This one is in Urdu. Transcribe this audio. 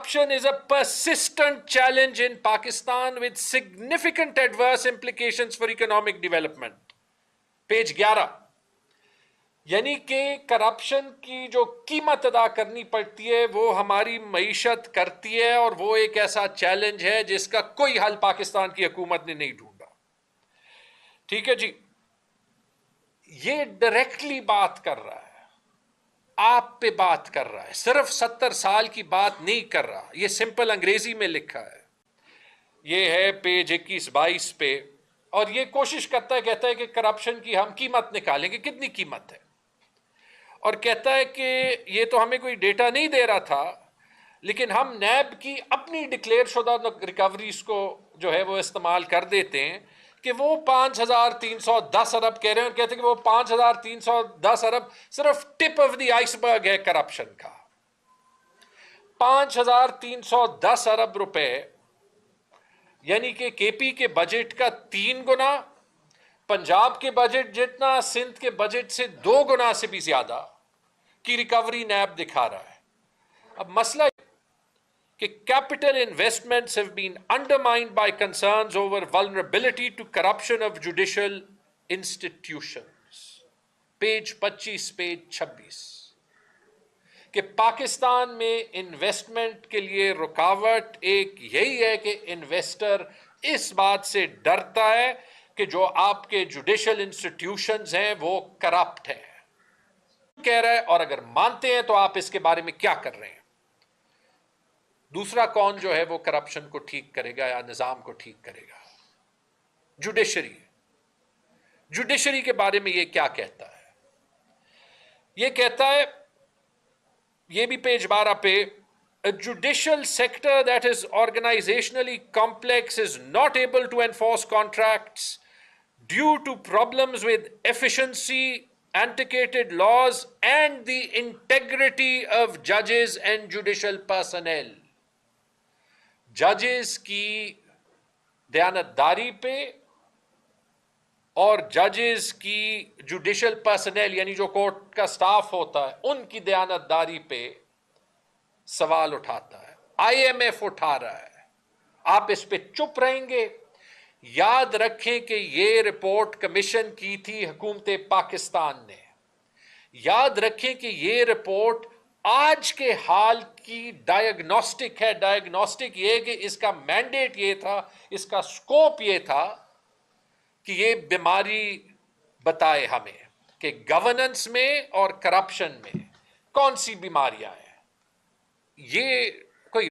corruption is a persistent challenge in Pakistan with significant adverse implications for economic development. Page 11. یعنی کہ کرپشن کی جو قیمت ادا کرنی پڑتی ہے وہ ہماری معیشت کرتی ہے، اور وہ ایک ایسا چیلنج ہے جس کا کوئی حل پاکستان کی حکومت نے نہیں ڈھونڈا. ٹھیک ہے جی، یہ ڈائریکٹلی بات کر رہا ہے، آپ پہ بات کر رہا ہے، صرف 70 سال کی بات نہیں کر رہا. یہ سمپل انگریزی میں لکھا ہے، یہ ہے پیج 21-22 پہ، اور یہ کوشش کرتا ہے، کہتا ہے کہ کرپشن کی ہم قیمت نکالیں گے. کتنی قیمت ہے؟ اور کہتا ہے کہ یہ تو ہمیں کوئی ڈیٹا نہیں دے رہا تھا، لیکن ہم نیب کی اپنی ڈکلیئر شدہ ریکوریز کو جو ہے وہ استعمال کر دیتے ہیں کہ وہ 5310 ارب کہہ رہے ہیں، اور کہتے ہیں کہ وہ 5310 ارب صرف ٹپ آف دی آئس برگ ہے کرپشن کا. 5310 ارب روپے یعنی کہ کے پی کے بجٹ کا 3 گنا، پنجاب کے بجٹ جتنا، سندھ کے بجٹ سے 2 گنا سے بھی زیادہ کی ریکوری نیب دکھا رہا ہے. اب مسئلہ کہ capital investments have been undermined by concerns over vulnerability to corruption of judicial institutions. Page 25 page 26 کہ پاکستان میں انویسٹمنٹ کے لیے رکاوٹ ایک یہی ہے کہ انویسٹر اس بات سے ڈرتا ہے کہ جو آپ کے جوڈیشل انسٹیٹیوشنز ہیں وہ کرپٹ ہیں. کہہ رہا ہے، اور اگر مانتے ہیں تو آپ اس کے بارے میں کیا کر رہے ہیں؟ دوسرا کون جو ہے وہ کرپشن کو ٹھیک کرے گا یا نظام کو ٹھیک کرے گا؟ جوڈیشری. جوڈیشری کے بارے میں یہ کیا کہتا ہے؟ یہ کہتا ہے، یہ بھی پیج 12 پہ، a judicial sector that is organizationally complex is not able to enforce contracts due to problems with efficiency, antiquated laws and the integrity of judges and judicial personnel. ججز کی دیانتداری پہ اور ججز کی جوڈیشل پرسنل یعنی جو کورٹ کا سٹاف ہوتا ہے ان کی دیانتداری پہ سوال اٹھاتا ہے. آئی ایم ایف اٹھا رہا ہے. آپ اس پہ چپ رہیں گے؟ یاد رکھیں کہ یہ رپورٹ کمیشن کی تھی حکومت پاکستان نے. یاد رکھیں کہ یہ رپورٹ آج کے حال کی ڈائگنوسٹک ہے. ڈائگنوسٹک یہ کہ اس کا مینڈیٹ یہ تھا، اس کا سکوپ یہ تھا کہ یہ بیماری بتائے ہمیں کہ گورننس میں اور کرپشن میں کون سی بیماریاں ہیں. یہ